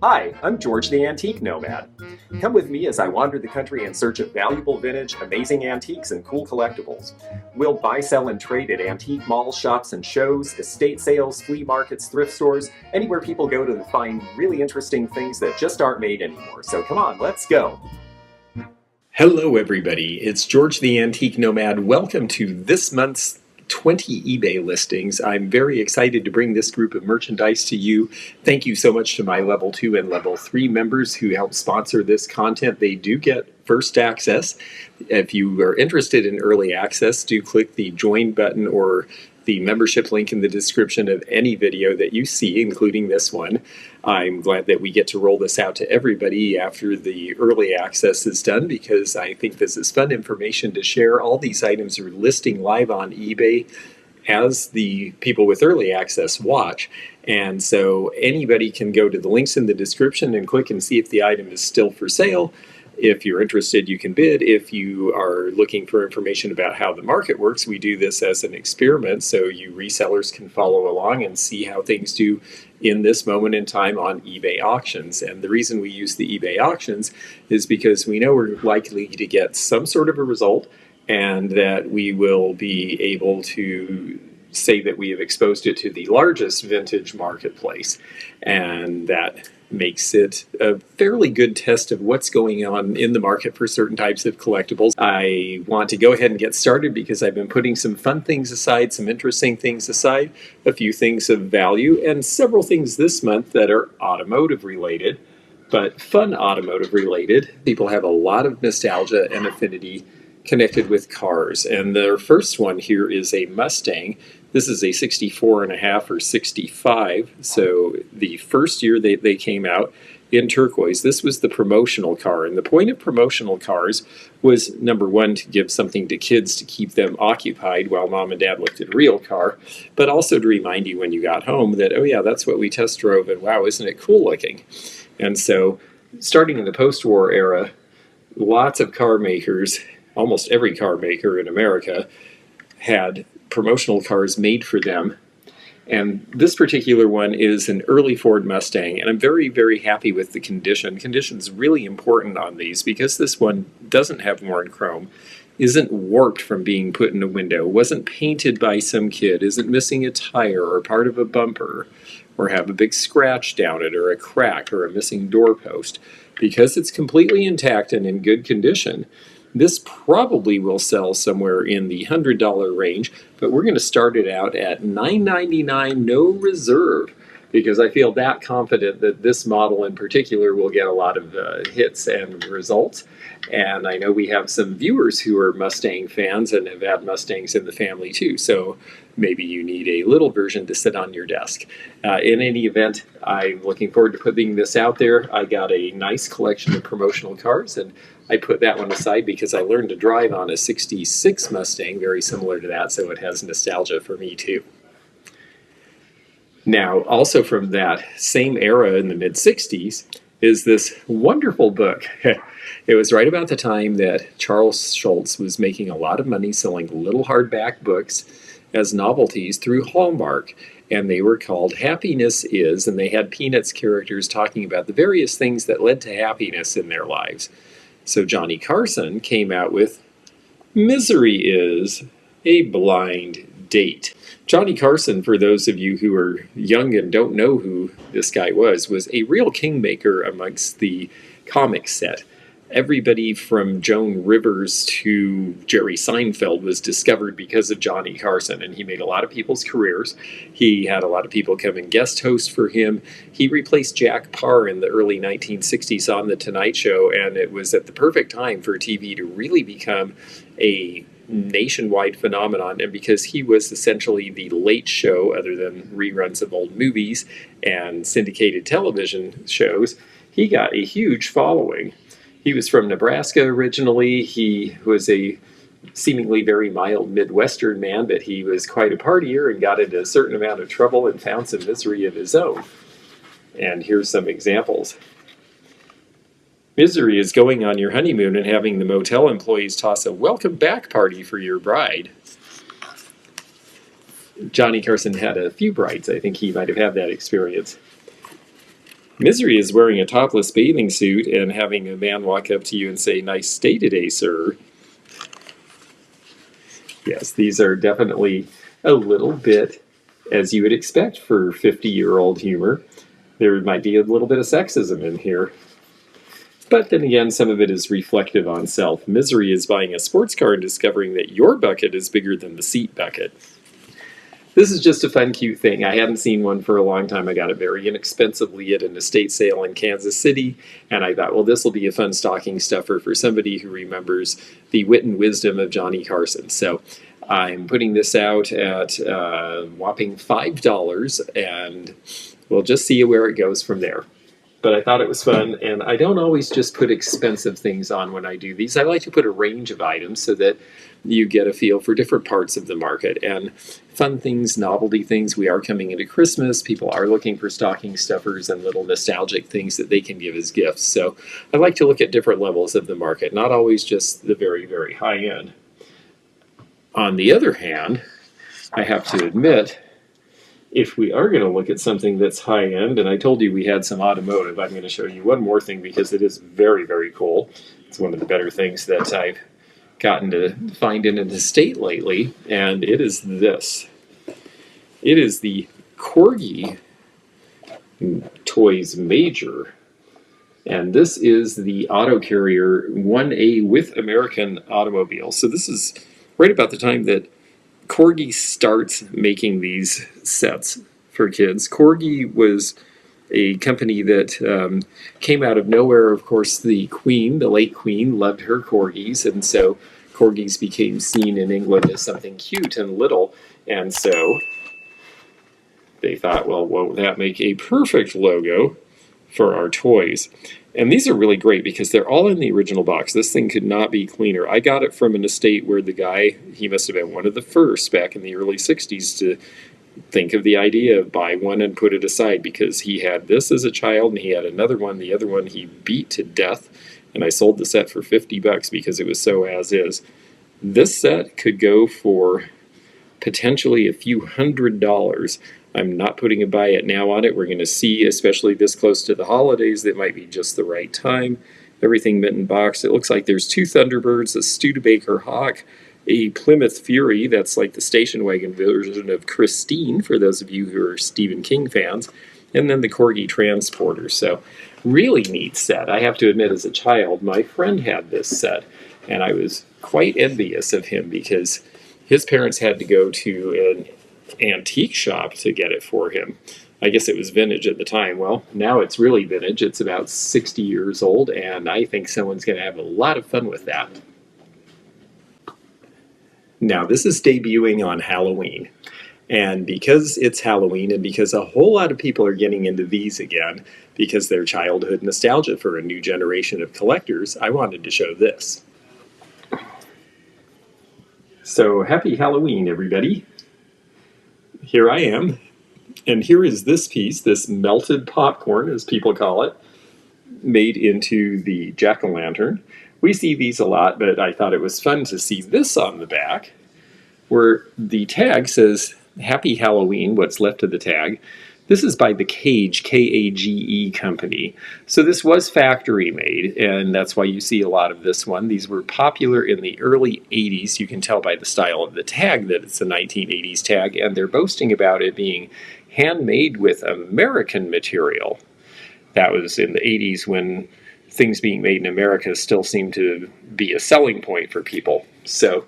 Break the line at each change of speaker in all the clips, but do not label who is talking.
Hi, I'm George the Antique Nomad. Come with me as I wander the country in search of valuable vintage, amazing antiques, and cool collectibles. We'll buy, sell, and trade at antique malls, shops, and shows, estate sales, flea markets, thrift stores, anywhere people go to find really interesting things that just aren't made anymore. So come on, let's go! Hello everybody, it's George the Antique Nomad. Welcome to this month's 20 eBay listings. I'm very excited to bring this group of merchandise to you. Thank you so much to my Level 2 and Level 3 members who help sponsor this content. They do get first access. If you are interested in early access, do click the join button or the membership link in the description of any video that you see, including this one. I'm glad that we get to roll this out to everybody after the early access is done, because I think this is fun information to share. All these items are listing live on eBay as the people with early access watch. And so anybody can go to the links in the description and click and see if the item is still for sale. If you're interested, you can bid. If you are looking for information about how the market works, we do this as an experiment so you resellers can follow along and see how things do in this moment in time on eBay auctions. And the reason we use the eBay auctions is because we know we're likely to get some sort of a result, and that we will be able to say that we have exposed it to the largest vintage marketplace. And that makes it a fairly good test of what's going on in the market for certain types of collectibles. I want to go ahead and get started because I've been putting some fun things aside, some interesting things aside, a few things of value, and several things this month that are automotive related, but fun automotive related. People have a lot of nostalgia and affinity connected with cars, and the first one here is a Mustang. This is a 64 and a half or 65, so the first year they came out in turquoise. This was the promotional car, and the point of promotional cars was, number one, to give something to kids to keep them occupied while mom and dad looked at a real car, but also to remind you when you got home that, oh yeah, that's what we test drove, and wow, isn't it cool looking? And so, starting in the post-war era, lots of car makers, almost every car maker in America, had promotional cars made for them. And this particular one is an early Ford Mustang, and I'm very, very happy with the condition. Condition's really important on these because this one doesn't have worn chrome, isn't warped from being put in a window, wasn't painted by some kid, isn't missing a tire or part of a bumper, or have a big scratch down it, or a crack, or a missing doorpost. Because it's completely intact and in good condition, this probably will sell somewhere in the $100 range, but we're going to start it out at $999, no reserve, because I feel that confident that this model in particular will get a lot of hits and results. And I know we have some viewers who are Mustang fans and have had Mustangs in the family too, so maybe you need a little version to sit on your desk. In any event, I'm looking forward to putting this out there. I got a nice collection of promotional cars, and I put that one aside because I learned to drive on a 66 Mustang, very similar to that, so it has nostalgia for me too. Now, also from that same era in the mid-60s is this wonderful book. It was right about the time that Charles Schulz was making a lot of money selling little hardback books as novelties through Hallmark, and they were called Happiness Is, and they had Peanuts characters talking about the various things that led to happiness in their lives. So Johnny Carson came out with Misery Is a Blind Date. Johnny Carson, for those of you who are young and don't know who this guy was a real kingmaker amongst the comic set. Everybody from Joan Rivers to Jerry Seinfeld was discovered because of Johnny Carson, and he made a lot of people's careers. He had a lot of people come and guest host for him. He replaced Jack Parr in the early 1960s on The Tonight Show, and it was at the perfect time for TV to really become a nationwide phenomenon. And because he was essentially the late show, other than reruns of old movies and syndicated television shows, he got a huge following. He was from Nebraska originally. He was a seemingly very mild Midwestern man, but he was quite a partier and got into a certain amount of trouble and found some misery of his own. And here's some examples. Misery is going on your honeymoon and having the motel employees toss a welcome back party for your bride. Johnny Carson had a few brides. I think he might have had that experience.
Misery is wearing a topless bathing suit and having a man walk up to you and say, "Nice day today, sir." Yes, these are definitely a little bit as you would expect for 50-year-old humor. There might be a little bit of sexism in here. But then again, some of it is reflective on self. Misery is buying a sports car and discovering that your bucket is bigger than the seat bucket. This is just a fun, cute thing. I hadn't seen one for a long time. I got it very inexpensively at an estate sale in Kansas City, and I thought, well, this will be a fun stocking stuffer for somebody who remembers the wit and wisdom of Johnny Carson. So I'm putting this out at a whopping $5, and we'll just see where it goes from there. But I thought it was fun, and I don't always just put expensive things on when I do these. I like to put a range of items so that you get a feel for different parts of the market. And fun things, novelty things. We are coming into Christmas. People are looking for stocking stuffers and little nostalgic things that they can give as gifts. So I like to look at different levels of the market, not always just the very, very high end. On the other hand, I have to admit, if we are going to look at something that's high end, and I told you we had some automotive, I'm going to show you one more thing because it is very, very cool. It's one of the better things that I've gotten to find in an estate lately, and it is this. It is the Corgi Toys Major, and this is the auto carrier 1A with American Automobile. So this is right about the time that Corgi starts making these sets for kids. Corgi was a company that came out of nowhere. Of course, the Queen, the late Queen, loved her Corgis, and so Corgis became seen in England as something cute and little, and so they thought, well, won't that make a perfect logo for our toys? And these are really great because they're all in the original box. This thing could not be cleaner. I got it from an estate where the guy, he must have been one of the first back in the early 60s to think of the idea of buy one and put it aside, because he had this as a child and he had another one. The other one he beat to death, and I sold the set for $50 because it was so as is. This set could go for potentially a few $100s. I'm not putting a buy it now on it. We're going to see, especially this close to the holidays, that might be just the right time. Everything mint in box. It looks like there's two Thunderbirds, a Studebaker Hawk, a Plymouth Fury, that's like the station wagon version of Christine, for those of you who are Stephen King fans, and then the Corgi Transporter. So really neat set. I have to admit, as a child, my friend had this set, and I was quite envious of him because his parents had to go to an antique shop to get it for him. I guess it was vintage at the time. Well, now it's really vintage. It's about 60 years old, and I think someone's going to have a lot of fun with that. Now, this is debuting on Halloween, and because it's Halloween and because a whole lot of people are getting into these again because they're childhood nostalgia for a new generation of collectors, I wanted to show this. So happy Halloween, everybody. Here I am, and here is this piece, this melted popcorn, as people call it, made into the jack-o'-lantern. We see these a lot, but I thought it was fun to see this on the back, where the tag says, Happy Halloween, what's left of the tag. This is by the Cage, K-A-G-E company. So this was factory made, and that's why you see a lot of this one. These were popular in the early 80s. You can tell by the style of the tag that it's a 1980s tag, and they're boasting about it being handmade with American material. That was in the 80s when things being made in America still seemed to be a selling point for people. So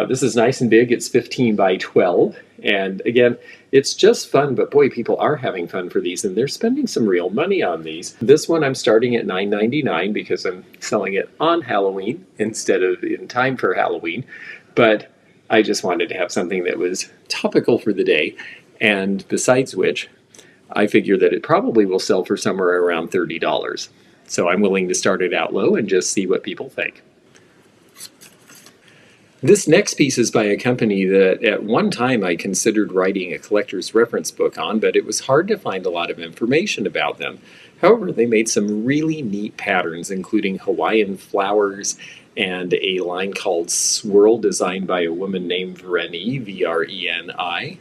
this is nice and big. It's 15 by 12. And again, it's just fun, but boy, people are having fun for these, and they're spending some real money on these. This one I'm starting at $9.99 because I'm selling it on Halloween instead of in time for Halloween. But I just wanted to have something that was topical for the day. And besides which, I figure that it probably will sell for somewhere around $30. So I'm willing to start it out low and just see what people think. This next piece is by a company that at one time I considered writing a collector's reference book on, but it was hard to find a lot of information about them. However, they made some really neat patterns, including Hawaiian flowers and a line called Swirl, designed by a woman named Vreni, V-R-E-N-I.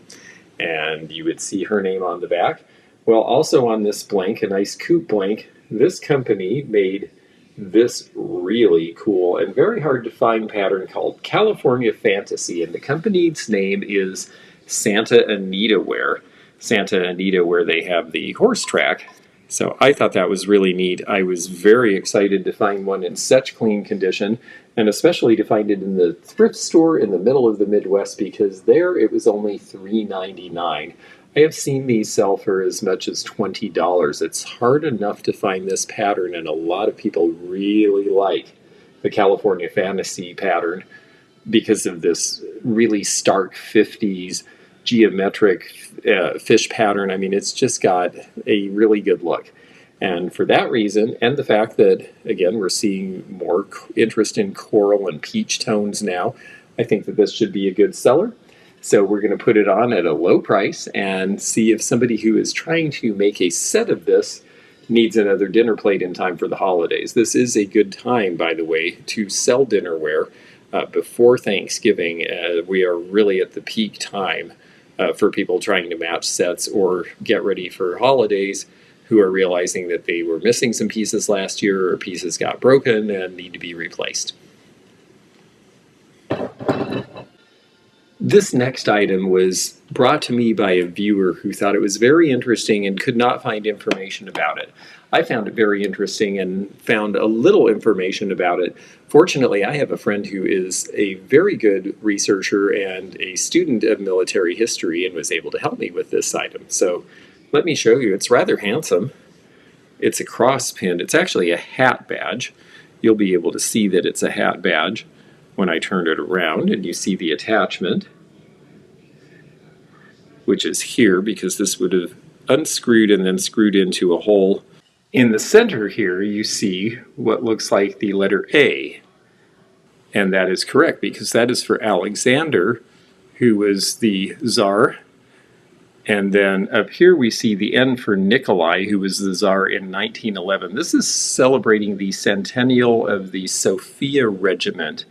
And you would see her name on the back. Well, also on this blank, a nice coupe blank, this company made this really cool and very hard to find pattern called California Fantasy, and the company's name is Santa Anita Wear. Santa Anita, where they have the horse track. So I thought that was really neat. I was very excited to find one in such clean condition, and especially to find it in the thrift store in the middle of the Midwest, because there it was only $3.99. I have seen these sell for as much as $20. It's hard enough to find this pattern, and a lot of people really like the California Fantasy pattern because of this really stark 50s geometric fish pattern. I mean, it's just got a really good look. And for that reason, and the fact that, again, we're seeing more interest in coral and peach tones now, I think that this should be a good seller. So we're going to put it on at a low price and see if somebody who is trying to make a set of this needs another dinner plate in time for the holidays. This is a good time, by the way, to sell dinnerware before Thanksgiving. We are really at the peak time for people trying to match sets or get ready for holidays who are realizing that they were missing some pieces last year or pieces got broken and need to be replaced. This next item was brought to me by a viewer who thought it was very interesting and could not find information about it. I found it very interesting and found a little information about it. Fortunately, I have a friend who is a very good researcher and a student of military history and was able to help me with this item. So let me show you. It's rather handsome. It's a cross pin. It's actually a hat badge. You'll be able to see that it's a hat badge when I turn it around, and you see the attachment, which is here because this would have unscrewed and then screwed into a hole. In the center here, you see what looks like the letter A, and that is correct because that is for Alexander, who was the Tsar. And then up here we see the N for Nikolai, who was the Tsar in 1911. This is celebrating the centennial of the Sophia Regiment.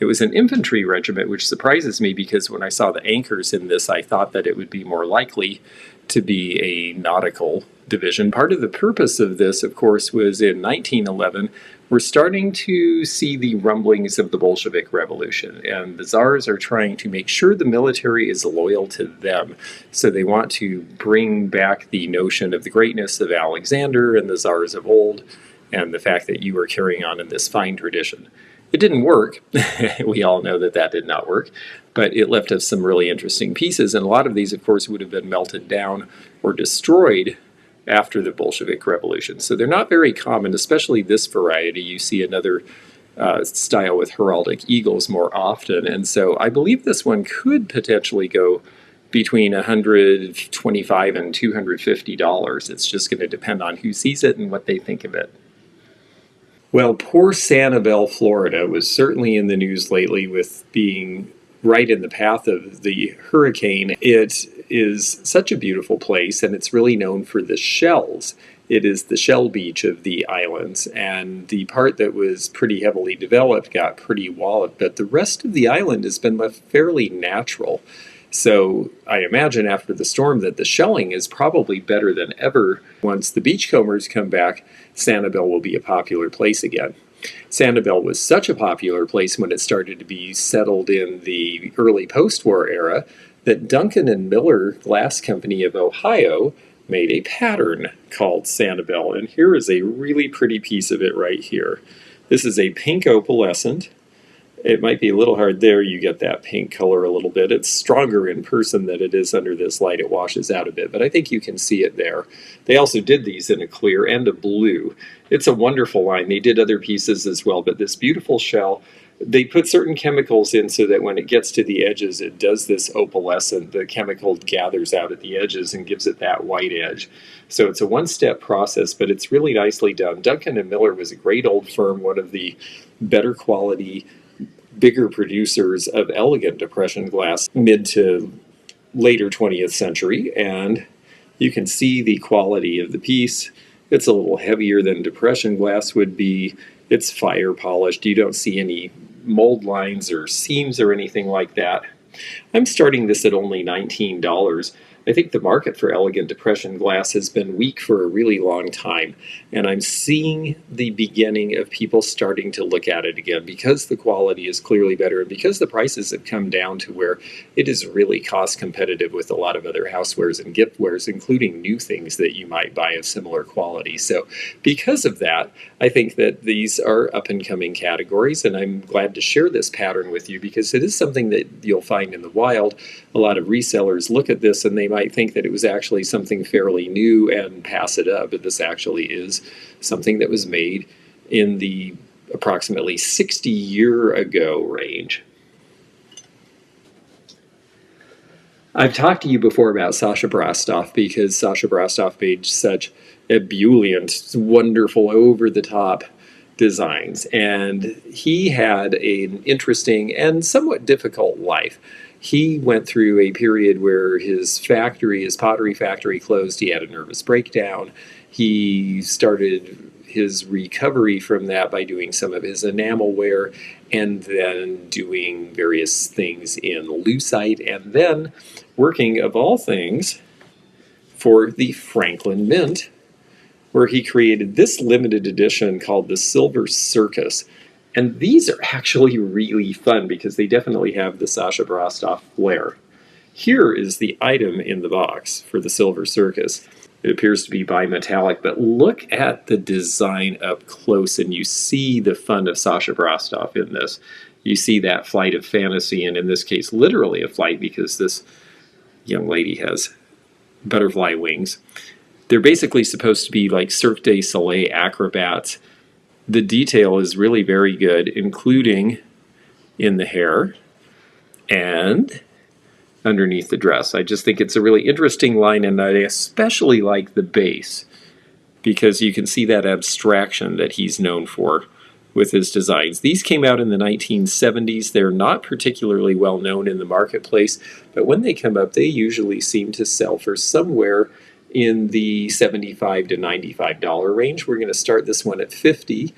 It was an infantry regiment, which surprises me because when I saw the anchors in this, I thought that it would be more likely to be a nautical division. Part of the purpose of this, of course, was in 1911, we're starting to see the rumblings of the Bolshevik Revolution, and the Tsars are trying to make sure the military is loyal to them. So they want to bring back the notion of the greatness of Alexander and the Tsars of old, and the fact that you are carrying on in this fine tradition. It didn't work. We all know that that did not work, but it left us some really interesting pieces, and a lot of these, of course, would have been melted down or destroyed after the Bolshevik Revolution. So they're not very common, especially this variety. You see another style with heraldic eagles more often, and so I believe this one could potentially go between $125 and $250. It's just going to depend on who sees it and what they think of it. Well, poor Sanibel, Florida was certainly in the news lately with being right in the path of the hurricane. It is such a beautiful place, and it's really known for the shells. It is the shell beach of the islands, and the part that was pretty heavily developed got pretty walloped, but the rest of the island has been left fairly natural. So I imagine after the storm that the shelling is probably better than ever. Once the beachcombers come back, Sanibel will be a popular place again. Sanibel was such a popular place when it started to be settled in the early post-war era that Duncan and Miller Glass Company of Ohio made a pattern called Sanibel, and here is a really pretty piece of it right here. This is a pink opalescent. It might be a little hard there, you get that pink color a little bit. It's stronger in person than it is under this light. It washes out a bit, but I think you can see it there. They also did these in a clear and a blue. It's a wonderful line. They did other pieces as well, but this beautiful shell, they put certain chemicals in so that when it gets to the edges, it does this opalescent. The chemical gathers out at the edges and gives it that white edge. So it's a one-step process, but it's really nicely done. Duncan and Miller was a great old firm, one of the better quality, bigger producers of elegant depression glass mid to later 20th century, and you can see the quality of the piece. It's a little heavier than depression glass would be. It's fire polished. You don't see any mold lines or seams or anything like that. I'm starting this at only $19, I think the market for elegant depression glass has been weak for a really long time, and I'm seeing the beginning of people starting to look at it again because the quality is clearly better and because the prices have come down to where it is really cost competitive with a lot of other housewares and giftwares, including new things that you might buy of similar quality. So because of that, I think that these are up and coming categories, and I'm glad to share this pattern with you because it is something that you'll find in the wild. A lot of resellers look at this and they might think that it was actually something fairly new and pass it up, but this actually is something that was made in the approximately 60-year-ago range. I've talked to you before about Sasha Brastoff because Sasha Brastoff made such ebullient, wonderful, over-the-top designs, and he had an interesting and somewhat difficult life. He went through a period where his pottery factory closed. He had a nervous breakdown. He started his recovery from that by doing some of his enamelware and then doing various things in lucite and then working, of all things, for the Franklin Mint, where he created this limited edition called the Silver Circus. And these are actually really fun because they definitely have the Sasha Brastoff flair. Here is the item in the box for the Silver Circus. It appears to be bimetallic, but look at the design up close and you see the fun of Sasha Brastoff in this. You see that flight of fantasy, and in this case, literally a flight because this young lady has butterfly wings. They're basically supposed to be like Cirque du Soleil acrobats. The detail is really very good, including in the hair and underneath the dress. I just think it's a really interesting line, and I especially like the base because you can see that abstraction that he's known for with his designs. These came out in the 1970s. They're not particularly well known in the marketplace, but when they come up, they usually seem to sell for somewhere in the $75 to $95 range. We're going to start this one at $50.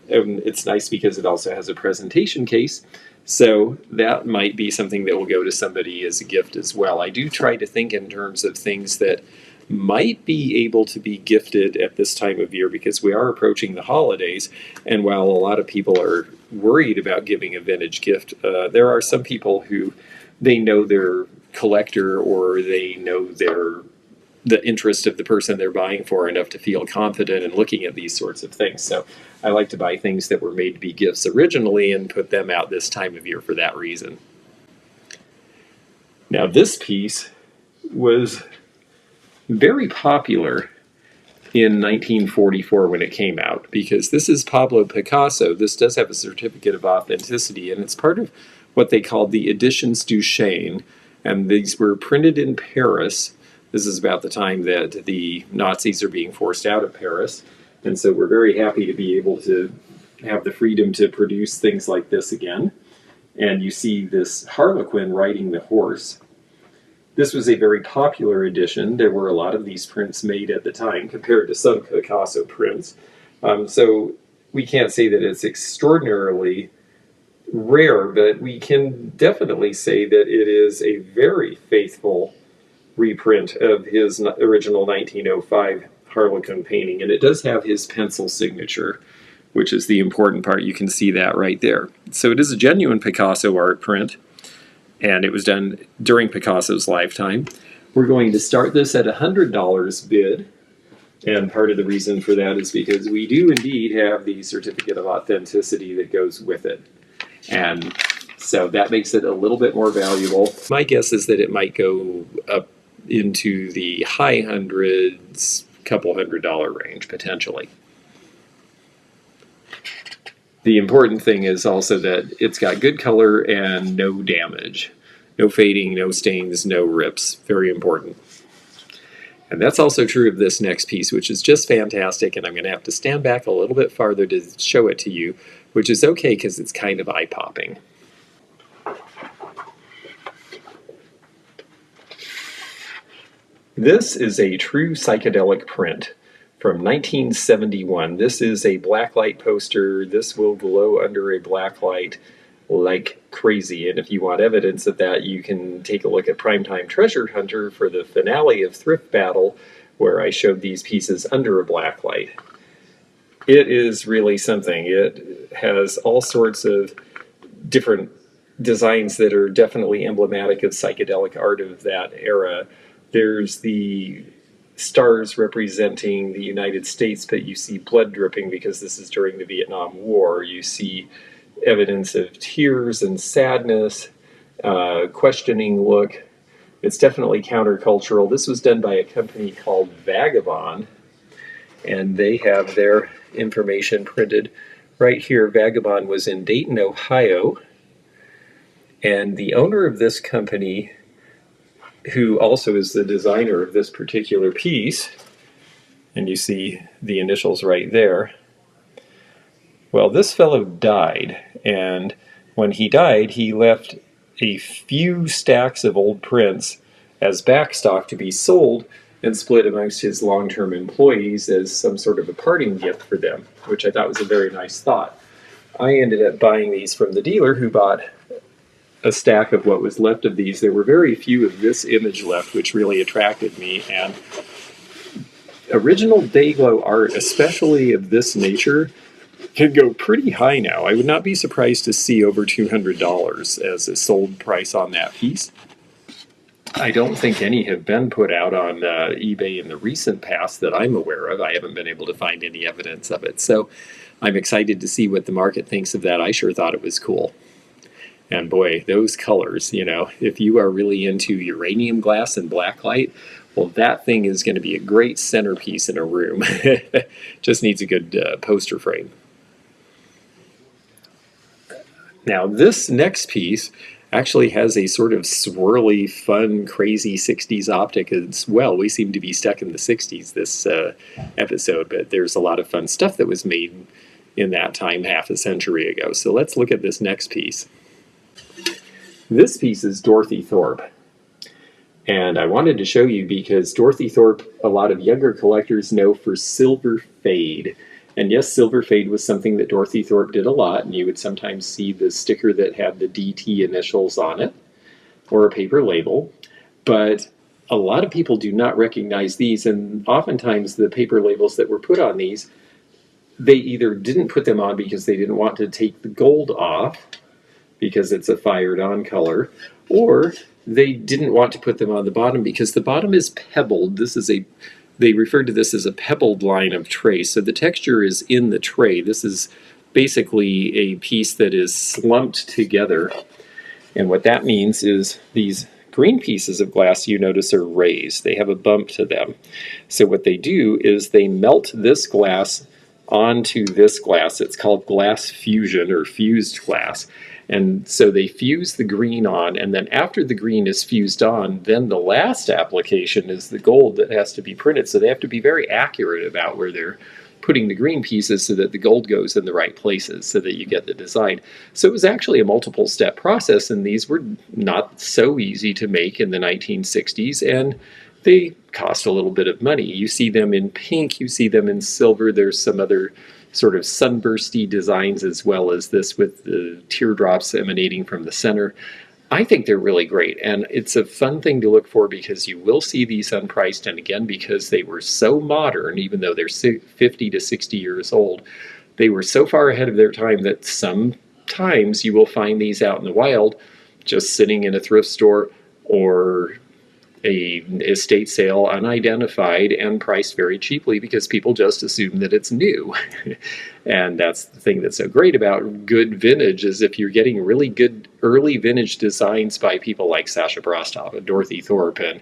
It's nice because it also has a presentation case, so that might be something that will go to somebody as a gift as well. I do try to think in terms of things that might be able to be gifted at this time of year because we are approaching the holidays, and while a lot of people are worried about giving a vintage gift, there are some people who they know their collector or they know the interest of the person they're buying for enough to feel confident in looking at these sorts of things. So I like to buy things that were made to be gifts originally and put them out this time of year for that reason. Now this piece was very popular in 1944 when it came out because this is Pablo Picasso. This does have a certificate of authenticity, and it's part of what they called the Editions Duchesne, and these were printed in Paris. This is about the time that the Nazis are being forced out of Paris, and so we're very happy to be able to have the freedom to produce things like this again. And you see this Harlequin riding the horse. This was a very popular edition. There were a lot of these prints made at the time compared to some Picasso prints. So we can't say that it's extraordinarily rare, but we can definitely say that it is a very faithful reprint of his original 1905 Harlequin painting, and it does have his pencil signature, which is the important part. You can see that right there. So it is a genuine Picasso art print, and it was done during Picasso's lifetime. We're going to start this at $100 bid, and part of the reason for that is because we do indeed have the certificate of authenticity that goes with it. And so that makes it a little bit more valuable. My guess is that it might go up into the high hundreds, couple $100 range, potentially. The important thing is also that it's got good color and no damage. No fading, no stains, no rips. Very important. And that's also true of this next piece, which is just fantastic, and I'm going to have to stand back a little bit farther to show it to you, which is okay because it's kind of eye-popping. This is a true psychedelic print from 1971. This is a blacklight poster. This will glow under a blacklight. like crazy. And if you want evidence of that, you can take a look at Primetime Treasure Hunter for the finale of Thrift Battle, where I showed these pieces under a black light. It is really something. It has all sorts of different designs that are definitely emblematic of psychedelic art of that era. There's the stars representing the United States, but you see blood dripping because this is during the Vietnam War. You see evidence of tears and sadness, questioning look. It's definitely countercultural. This was done by a company called Vagabond, and they have their information printed right here. Vagabond was in Dayton, Ohio, and the owner of this company, who also is the designer of this particular piece, and you see the initials right there. Well, this fellow died, and when he died, he left a few stacks of old prints as backstock to be sold and split amongst his long-term employees as some sort of a parting gift for them, which I thought was a very nice thought. I ended up buying these from the dealer, who bought a stack of what was left of these. There were very few of this image left, which really attracted me, and original Dayglow art, especially of this nature, can go pretty high now. I would not be surprised to see over $200 as a sold price on that piece. I don't think any have been put out on eBay in the recent past that I'm aware of. I haven't been able to find any evidence of it. So I'm excited to see what the market thinks of that. I sure thought it was cool. And boy, those colors, you know, if you are really into uranium glass and blacklight, well, that thing is going to be a great centerpiece in a room. Just needs a good poster frame. Now, this next piece actually has a sort of swirly, fun, crazy 60s optic as well. We seem to be stuck in the 60s this episode, but there's a lot of fun stuff that was made in that time half a century ago. So let's look at this next piece. This piece is Dorothy Thorpe. And I wanted to show you because Dorothy Thorpe, a lot of younger collectors know for silver fade. And yes, silver fade was something that Dorothy Thorpe did a lot, and you would sometimes see the sticker that had the DT initials on it, or a paper label. But a lot of people do not recognize these, and oftentimes the paper labels that were put on these, they either didn't put them on because they didn't want to take the gold off, because it's a fired on color, or they didn't want to put them on the bottom because the bottom is pebbled. They referred to this as a pebbled line of tray. So the texture is in the tray. This is basically a piece that is slumped together. And what that means is these green pieces of glass, you notice, are raised. They have a bump to them. So what they do is they melt this glass onto this glass. It's called glass fusion or fused glass. And so they fuse the green on, and then after the green is fused on, then the last application is the gold that has to be printed. So they have to be very accurate about where they're putting the green pieces so that the gold goes in the right places so that you get the design. So it was actually a multiple step process, and these were not so easy to make in the 1960s, and they cost a little bit of money. You see them in pink, you see them in silver. There's some other sort of sunbursty designs as well as this with the teardrops emanating from the center. I think they're really great, and it's a fun thing to look for because you will see these unpriced, and again, because they were so modern, even though they're 50 to 60 years old, they were so far ahead of their time that sometimes you will find these out in the wild just sitting in a thrift store or a estate sale, unidentified and priced very cheaply because people just assume that it's new. And that's the thing that's so great about good vintage, is if you're getting really good early vintage designs by people like Sacha Brostov and Dorothy Thorpe and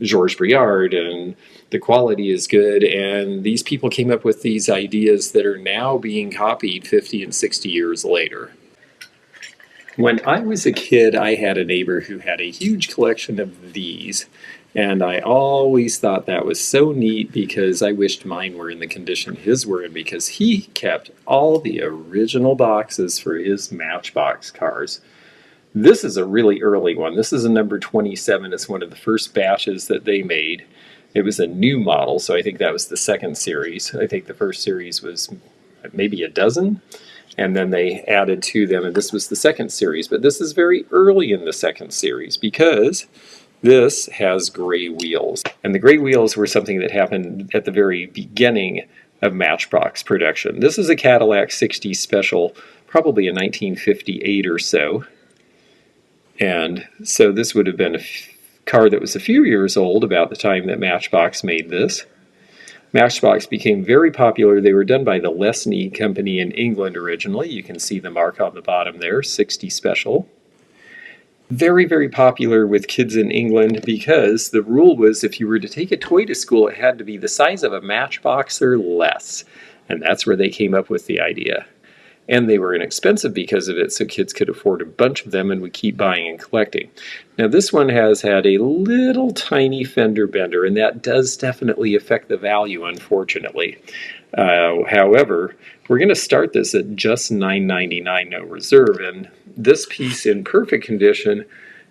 Georges Briard, and the quality is good, and these people came up with these ideas that are now being copied 50 and 60 years later. When I was a kid, I had a neighbor who had a huge collection of these, and I always thought that was so neat because I wished mine were in the condition his were in, because he kept all the original boxes for his Matchbox cars. This is a really early one. This is a number 27. It's one of the first batches that they made. It was a new model, so I think that was the second series. I think the first series was maybe a dozen. and then they added to them, and this was the second series. But this is very early in the second series because this has gray wheels. And the gray wheels were something that happened at the very beginning of Matchbox production. This is a Cadillac 60 Special, probably in 1958 or so. And so this would have been a car that was a few years old about the time that Matchbox made this. Matchbox became very popular. They were done by the Lesney Company in England originally. You can see the mark on the bottom there, 60 Special. Very, very popular with kids in England because the rule was if you were to take a toy to school, it had to be the size of a Matchbox or less. And that's where they came up with the idea. And they were inexpensive because of it, so kids could afford a bunch of them and would keep buying and collecting. Now this one has had a little tiny fender bender, and that does definitely affect the value, unfortunately. However, we're going to start this at just $9.99 no reserve, and this piece in perfect condition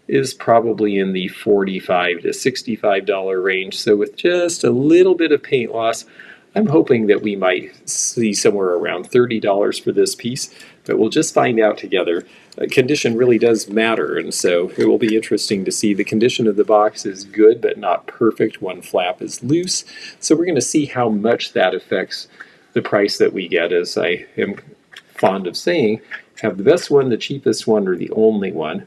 is probably in the $45 to $65 range. So with just a little bit of paint loss, I'm hoping that we might see somewhere around $30 for this piece, but we'll just find out together. Condition really does matter, and so it will be interesting to see. The condition of the box is good, but not perfect. One flap is loose, so we're going to see how much that affects the price that we get. As I am fond of saying, have the best one, the cheapest one, or the only one.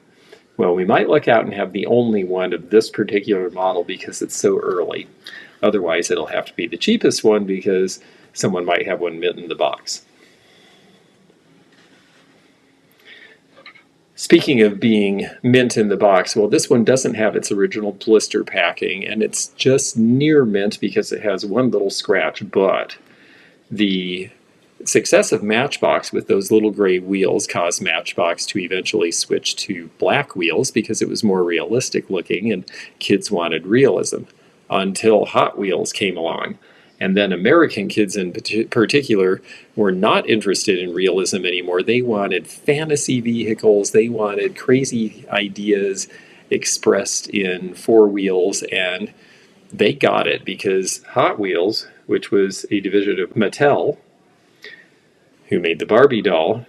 Well, we might luck out and have the only one of this particular model because it's so early. Otherwise, it'll have to be the cheapest one because someone might have one mint in the box. Speaking of being mint in the box, well, this one doesn't have its original blister packing, and it's just near mint because it has one little scratch, but the success of Matchbox with those little gray wheels caused Matchbox to eventually switch to black wheels because it was more realistic looking and kids wanted realism. Until Hot Wheels came along. And then American kids in particular were not interested in realism anymore. They wanted fantasy vehicles. They wanted crazy ideas expressed in four wheels, and they got it because Hot Wheels, which was a division of Mattel, who made the Barbie doll,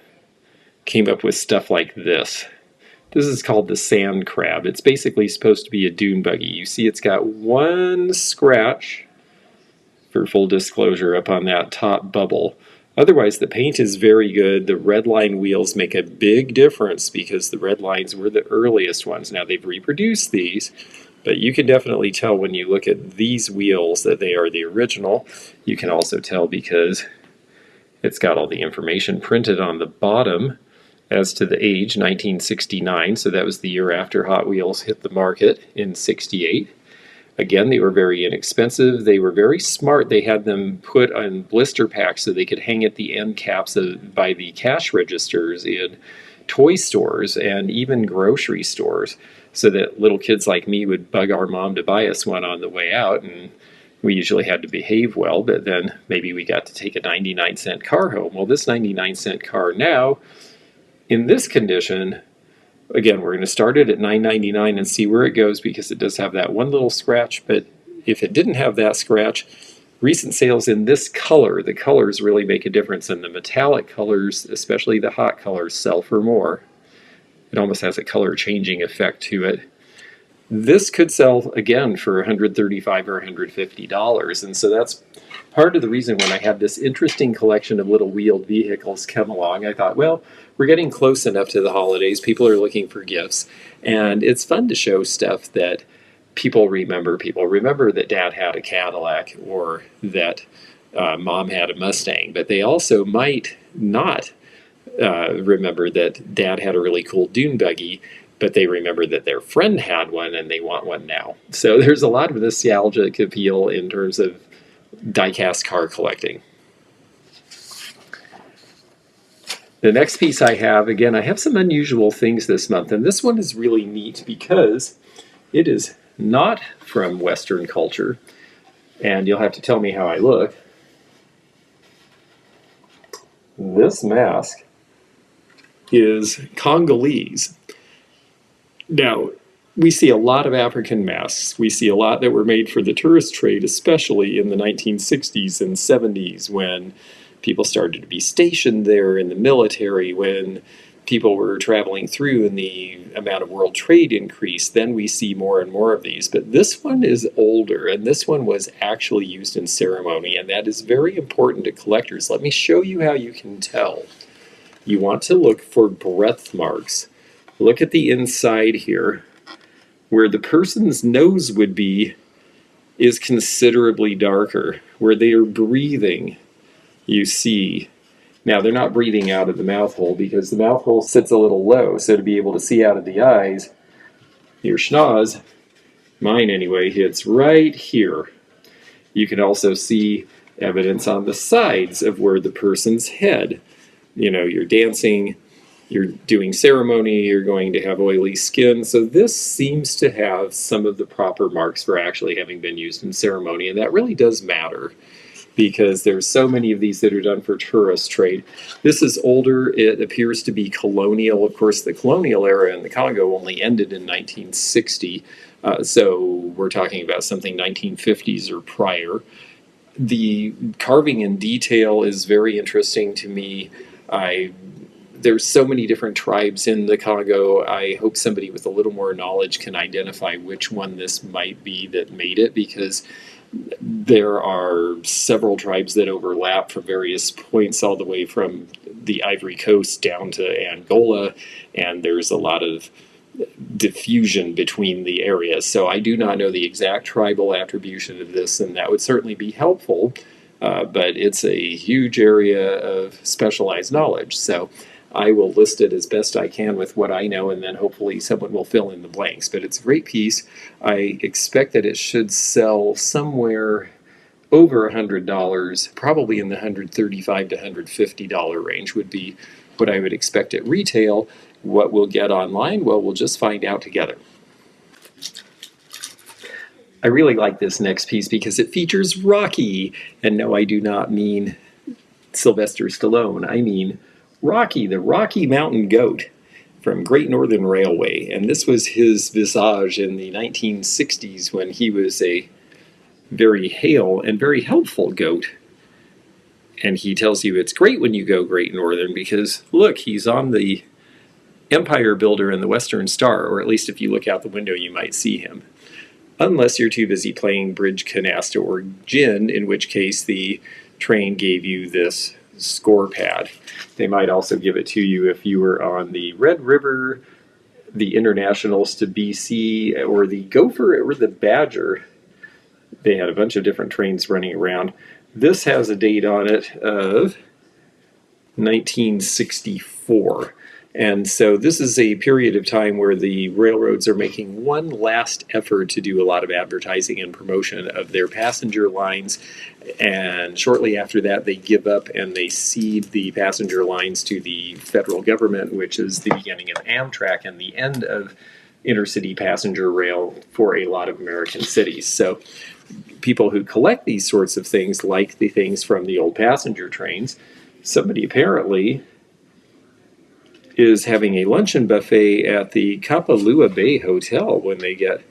came up with stuff like this. This is called the Sand Crab. It's basically supposed to be a dune buggy. You see it's got one scratch, for full disclosure, up on that top bubble. Otherwise, the paint is very good. The red line wheels make a big difference because the red lines were the earliest ones. Now, they've reproduced these, but you can definitely tell when you look at these wheels that they are the original. You can also tell because it's got all the information printed on the bottom as to the age, 1969, so that was the year after Hot Wheels hit the market in 68. Again, they were very inexpensive. They were very smart. They had them put on blister packs so they could hang at the end caps by the cash registers in toy stores and even grocery stores, so that little kids like me would bug our mom to buy us one on the way out, and we usually had to behave well, but then maybe we got to take a 99-cent car home. Well, this 99-cent car now, in this condition, again, we're going to start it at $9.99 and see where it goes because it does have that one little scratch, but if it didn't have that scratch, recent sales in this color, the colors really make a difference, and the metallic colors, especially the hot colors, sell for more. It almost has a color changing effect to it. This could sell, again, for $135 or $150, and so that's part of the reason when I had this interesting collection of little wheeled vehicles come along, I thought, well, we're getting close enough to the holidays. People are looking for gifts, and it's fun to show stuff that people remember. People remember that Dad had a Cadillac or that Mom had a Mustang, but they also might not remember that Dad had a really cool dune buggy, but they remember that their friend had one and they want one now. So there's a lot of nostalgic appeal in terms of die-cast car collecting. The next piece I have, again, I have some unusual things this month, and this one is really neat because it is not from Western culture, and you'll have to tell me how I look. This mask is Congolese. Now, we see a lot of African masks. We see a lot that were made for the tourist trade, especially in the 1960s and 70s when people started to be stationed there in the military, when people were traveling through and the amount of world trade increased, then we see more and more of these. But this one is older, and this one was actually used in ceremony, and that is very important to collectors. Let me show you how you can tell. You want to look for breath marks. Look at the inside here. Where the person's nose would be is considerably darker. Where they are breathing, you see. Now, they're not breathing out of the mouth hole because the mouth hole sits a little low, so to be able to see out of the eyes, your schnoz, mine anyway, hits right here. You can also see evidence on the sides of where the person's head, you're dancing, you're doing ceremony, you're going to have oily skin. So this seems to have some of the proper marks for actually having been used in ceremony, and that really does matter because there's so many of these that are done for tourist trade. This is older. It appears to be colonial. Of course, the colonial era in the Congo only ended in 1960, so we're talking about something 1950s or prior. The carving in detail is very interesting to me. There's so many different tribes in the Congo. I hope somebody with a little more knowledge can identify which one this might be that made it, because there are several tribes that overlap from various points all the way from the Ivory Coast down to Angola, and there's a lot of diffusion between the areas. So I do not know the exact tribal attribution of this, and that would certainly be helpful, but it's a huge area of specialized knowledge. So I will list it as best I can with what I know, and then hopefully someone will fill in the blanks. But it's a great piece. I expect that it should sell somewhere over $100, probably in the $135 to $150 range would be what I would expect at retail. What we'll get online, well, we'll just find out together. I really like this next piece because it features Rocky. And no, I do not mean Sylvester Stallone. I mean Rocky, the Rocky Mountain Goat from Great Northern Railway. And this was his visage in the 1960s when he was a very hale and very helpful goat. And he tells you it's great when you go Great Northern because, look, he's on the Empire Builder and the Western Star, or at least if you look out the window you might see him. Unless you're too busy playing bridge, canasta, or gin, in which case the train gave you this score pad. They might also give it to you if you were on the Red River, the Internationals to BC, or the Gopher or the Badger. They had a bunch of different trains running around. This has a date on it of 1964. And so this is a period of time where the railroads are making one last effort to do a lot of advertising and promotion of their passenger lines. And shortly after that, they give up and they cede the passenger lines to the federal government, which is the beginning of Amtrak and the end of intercity passenger rail for a lot of American cities. So people who collect these sorts of things, like the things from the old passenger trains, somebody apparently is having a luncheon buffet at the Kapalua Bay Hotel when they get,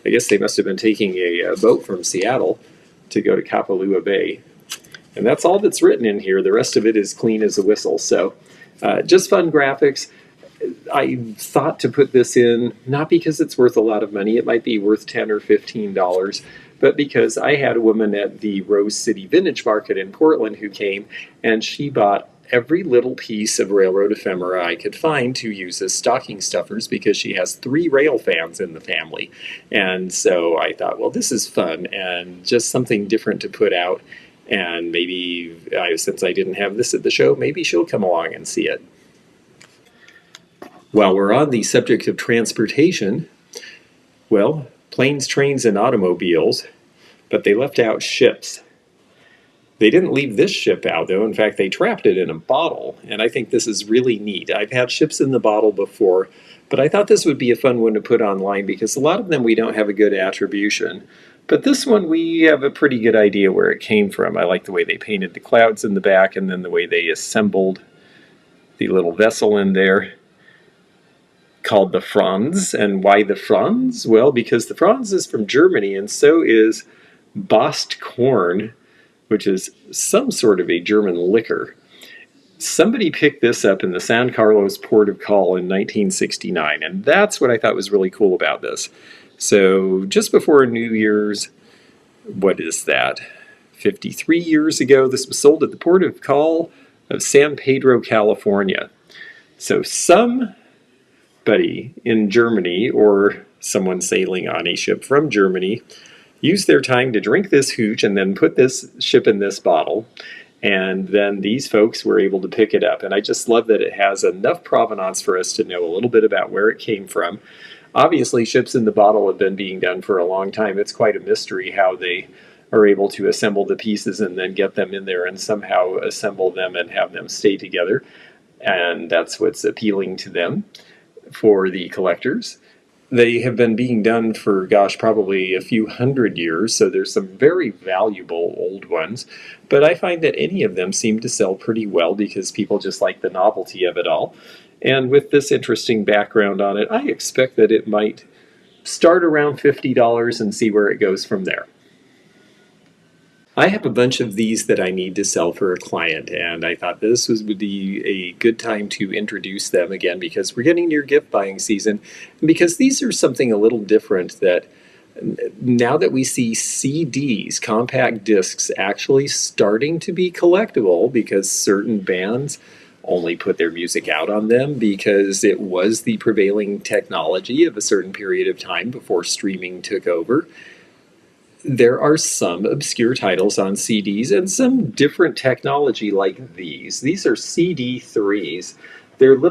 I guess they must have been taking a boat from Seattle to go to Kapalua Bay. And that's all that's written in here. The rest of it is clean as a whistle. So just fun graphics. I thought to put this in, not because it's worth a lot of money. It might be worth $10 or $15, but because I had a woman at the Rose City Vintage Market in Portland who came, and she bought every little piece of railroad ephemera I could find to use as stocking stuffers because she has 3 rail fans in the family. And so I thought, well, this is fun and just something different to put out. And maybe, since I didn't have this at the show, maybe she'll come along and see it. While we're on the subject of transportation, well, planes, trains, and automobiles, but they left out ships. They didn't leave this ship out, though. In fact, they trapped it in a bottle, and I think this is really neat. I've had ships in the bottle before, but I thought this would be a fun one to put online because a lot of them we don't have a good attribution. But this one, we have a pretty good idea where it came from. I like the way they painted the clouds in the back and then the way they assembled the little vessel in there called the Franz. And why the Franz? Well, because the Franz is from Germany, and so is bossed corn, which is some sort of a German liquor. Somebody picked this up in the San Carlos port of call in 1969, and that's what I thought was really cool about this. So just before New Year's, what is that, 53 years ago, this was sold at the port of call of San Pedro, California. So somebody in Germany, or someone sailing on a ship from Germany, used their time to drink this hooch and then put this ship in this bottle. And then these folks were able to pick it up. And I just love that it has enough provenance for us to know a little bit about where it came from. Obviously, ships in the bottle have been being done for a long time. It's quite a mystery how they are able to assemble the pieces and then get them in there and somehow assemble them and have them stay together. And that's what's appealing to them for the collectors. They have been being done for, gosh, probably a few hundred years, so there's some very valuable old ones. But I find that any of them seem to sell pretty well because people just like the novelty of it all. And with this interesting background on it, I expect that it might start around $50 and see where it goes from there. I have a bunch of these that I need to sell for a client, and I thought this would be a good time to introduce them again because we're getting near gift buying season, and because these are something a little different that now that we see CDs, compact discs, actually starting to be collectible because certain bands only put their music out on them because it was the prevailing technology of a certain period of time before streaming took over. There are some obscure titles on CDs and some different technology like these. These are CD3s. They're they're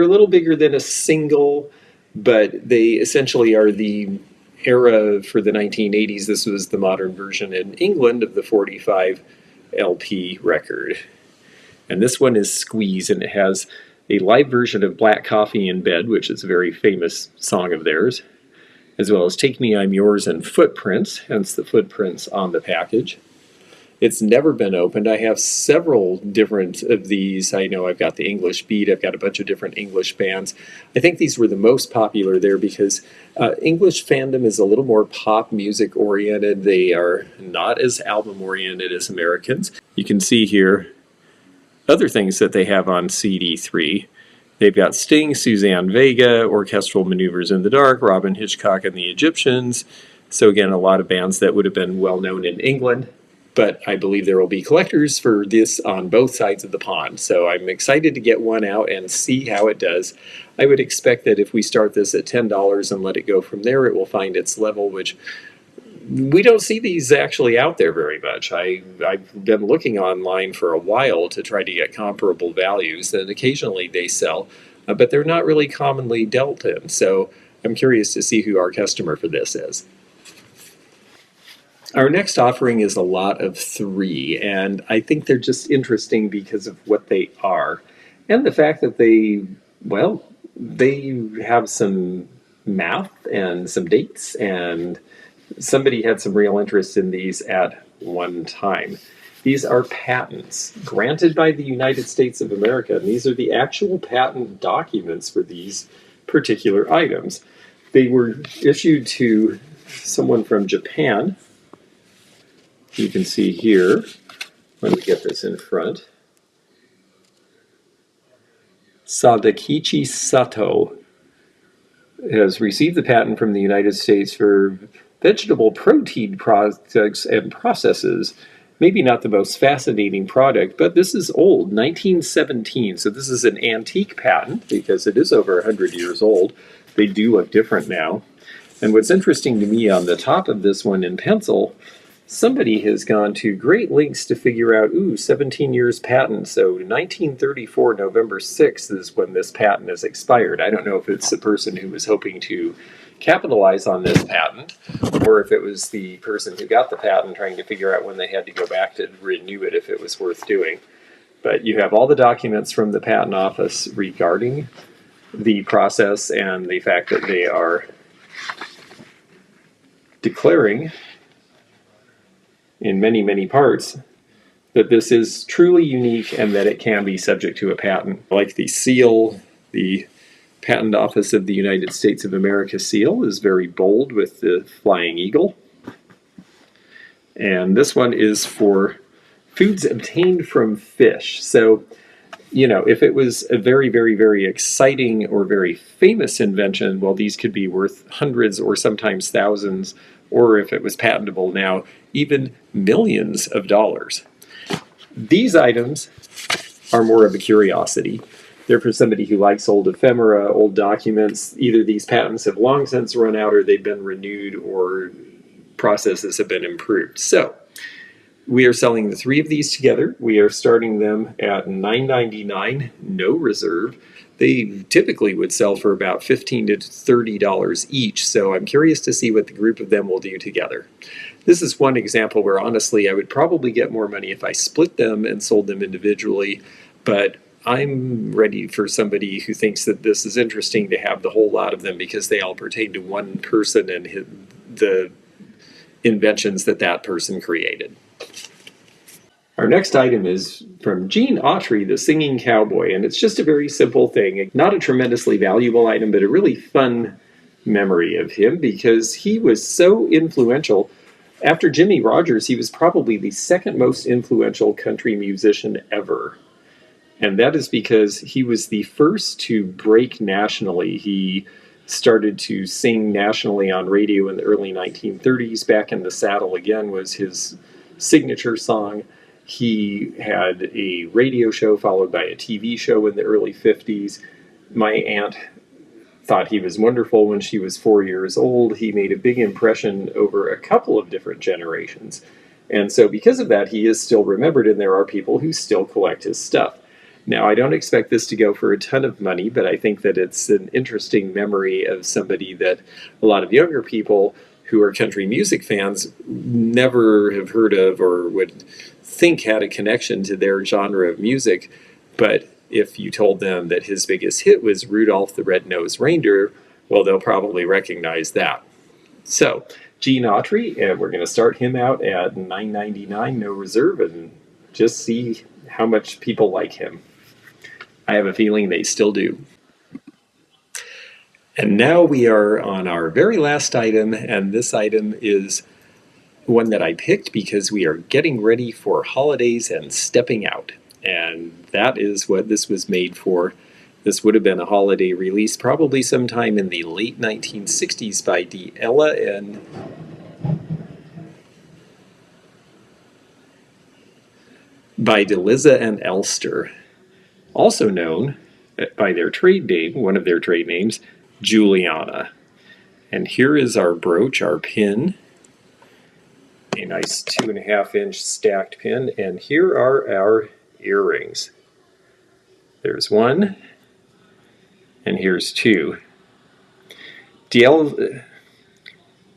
a little bigger than a single, but they essentially are the era for the 1980s. This was the modern version in England of the 45 LP record. And this one is Squeeze, and it has a live version of Black Coffee in Bed, which is a very famous song of theirs, as well as Take Me, I'm Yours, and Footprints, hence the footprints on the package. It's never been opened. I have several different of these. I know I've got the English Beat. I've got a bunch of different English bands. I think these were the most popular there because English fandom is a little more pop music oriented. They are not as album oriented as Americans. You can see here other things that they have on CD3. They've got Sting, Suzanne Vega, Orchestral Maneuvers in the Dark, Robin Hitchcock and the Egyptians. So again, a lot of bands that would have been well known in England. But I believe there will be collectors for this on both sides of the pond. So I'm excited to get one out and see how it does. I would expect that if we start this at $10 and let it go from there, it will find its level, which we don't see these actually out there very much. I've been looking online for a while to try to get comparable values, and occasionally they sell, but they're not really commonly dealt in. So I'm curious to see who our customer for this is. Our next offering is a lot of 3, and I think they're just interesting because of what they are, and the fact that they have some math and some dates, and somebody had some real interest in these at one time. These are patents granted by the United States of America, and these are the actual patent documents for these particular items. They were issued to someone from Japan. You can see here, when we get this in front, Sadakichi Sato has received the patent from the United States for vegetable protein products and processes. Maybe not the most fascinating product, but this is old, 1917. So this is an antique patent because it is over 100 years old. They do look different now. And what's interesting to me on the top of this one in pencil, somebody has gone to great lengths to figure out, 17 years patent. So 1934, November 6th is when this patent is expired. I don't know if it's the person who was hoping to capitalize on this patent, or if it was the person who got the patent trying to figure out when they had to go back to renew it if it was worth doing. But you have all the documents from the patent office regarding the process and the fact that they are declaring in many, many parts that this is truly unique and that it can be subject to a patent. Like the seal, the Patent Office of the United States of America seal is very bold with the flying eagle. And this one is for foods obtained from fish. So, you know, if it was a very, very, very exciting or very famous invention, well, these could be worth hundreds or sometimes thousands, or if it was patentable now, even millions of dollars. These items are more of a curiosity. They're for somebody who likes old ephemera, old documents. Either these patents have long since run out, or they've been renewed, or processes have been improved. So we are selling the 3 of these together. We are starting them at $9.99, no reserve. They typically would sell for about $15 to $30 each, so I'm curious to see what the group of them will do together. This is one example where honestly I would probably get more money if I split them and sold them individually, but I'm ready for somebody who thinks that this is interesting to have the whole lot of them because they all pertain to one person and the inventions that that person created. Our next item is from Gene Autry, the Singing Cowboy, and it's just a very simple thing. Not a tremendously valuable item, but a really fun memory of him because he was so influential. After Jimmie Rodgers, he was probably the second most influential country musician ever. And that is because he was the first to break nationally. He started to sing nationally on radio in the early 1930s. Back in the Saddle Again was his signature song. He had a radio show followed by a TV show in the early 50s. My aunt thought he was wonderful when she was 4 years old. He made a big impression over a couple of different generations. And so because of that, he is still remembered, and there are people who still collect his stuff. Now, I don't expect this to go for a ton of money, but I think that it's an interesting memory of somebody that a lot of younger people who are country music fans never have heard of or would think had a connection to their genre of music. But if you told them that his biggest hit was Rudolph the Red-Nosed Reindeer, well, they'll probably recognize that. So, Gene Autry, and we're going to start him out at $9.99, no reserve, and just see how much people like him. I have a feeling they still do. And now we are on our very last item, and this item is one that I picked because we are getting ready for holidays and stepping out. And that is what this was made for. This would have been a holiday release probably sometime in the late 1960s by DeLizza and Elster, also known by their trade name, one of their trade names, Juliana. And here is our brooch, our pin, a nice 2.5-inch stacked pin, and here are our earrings. There's one, and here's two. DeLizza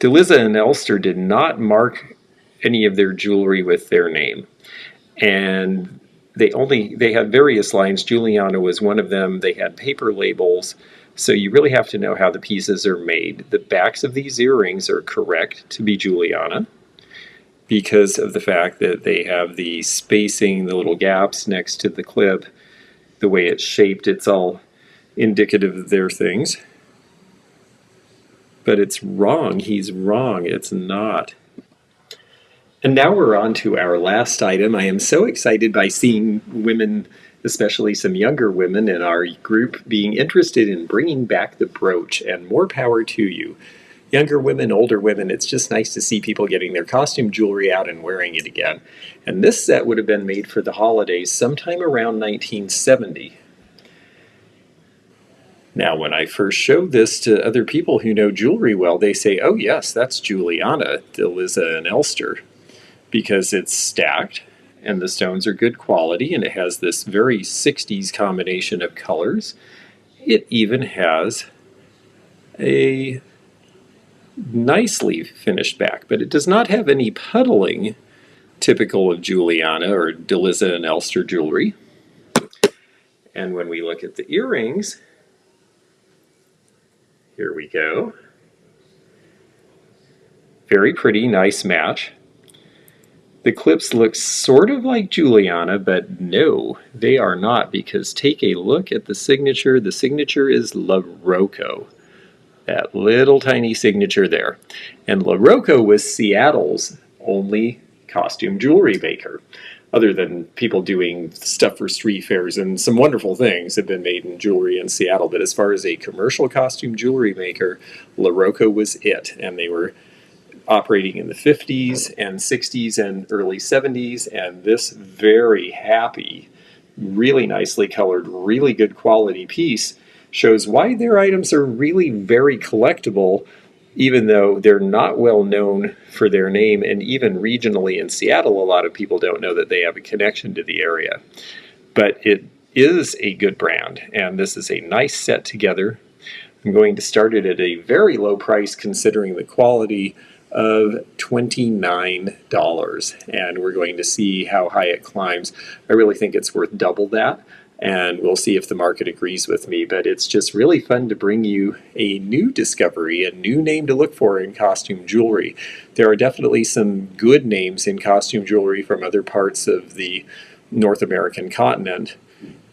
and Elster did not mark any of their jewelry with their name, and they had various lines. Juliana was one of them. They had paper labels, so you really have to know how the pieces are made. The backs of these earrings are correct to be Juliana because of the fact that they have the spacing, the little gaps next to the clip, the way it's shaped. It's all indicative of their things. But it's wrong. He's wrong. It's not. And now we're on to our last item. I am so excited by seeing women, especially some younger women in our group, being interested in bringing back the brooch, and more power to you. Younger women, older women, it's just nice to see people getting their costume jewelry out and wearing it again. And this set would have been made for the holidays sometime around 1970. Now, when I first showed this to other people who know jewelry well, they say, oh yes, that's Juliana, DeLizza and Elster, because it's stacked and the stones are good quality and it has this very 60s combination of colors. It even has a nicely finished back, but it does not have any puddling typical of Juliana or DeLizza and Elster jewelry. And when we look at the earrings, here we go. Very pretty, nice match. The clips look sort of like Juliana, but no, they are not, because take a look at the signature. The signature is La Rocco. That little tiny signature there. And La Rocco was Seattle's only costume jewelry maker. Other than people doing stuff for street fairs, and some wonderful things have been made in jewelry in Seattle, but as far as a commercial costume jewelry maker, LaRocca was it, and they were operating in the 50s and 60s and early 70s, and this very happy, really nicely colored, really good quality piece shows why their items are really very collectible, even though they're not well known for their name, and even regionally in Seattle, a lot of people don't know that they have a connection to the area. But it is a good brand, and this is a nice set together. I'm going to start it at a very low price considering the quality of $29, and we're going to see how high it climbs. I really think it's worth double that, and we'll see if the market agrees with me, but it's just really fun to bring you a new discovery, a new name to look for in costume jewelry. There are definitely some good names in costume jewelry from other parts of the North American continent,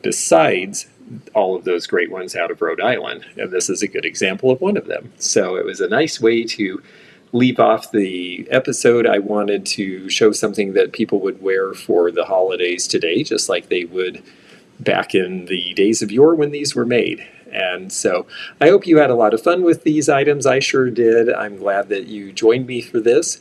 besides all of those great ones out of Rhode Island, and this is a good example of one of them. So it was a nice way to leave off the episode. I wanted to show something that people would wear for the holidays today, just like they would back in the days of yore when these were made. And so I hope you had a lot of fun with these items. I sure did. I'm glad that you joined me for this.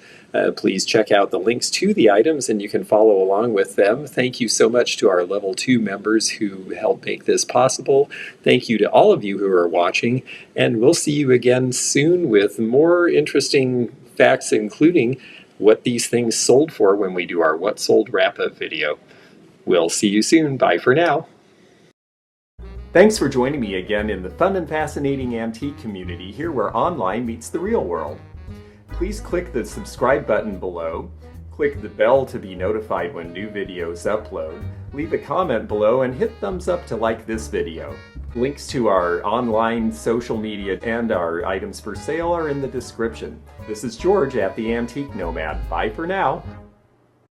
Please check out the links to the items and you can follow along with them. Thank you so much to our Level 2 members who helped make this possible. Thank you to all of you who are watching, and we'll see you again soon with more interesting facts, including what these things sold for when we do our What Sold Wrap-Up video. We'll see you soon. Bye for now.
Thanks for joining me again in the fun and fascinating antique community, here where online meets the real world. Please click the subscribe button below, click the bell to be notified when new videos upload, leave a comment below, and hit thumbs up to like this video. Links to our online social media and our items for sale are in the description. This is George at the Antique Nomad. Bye for now.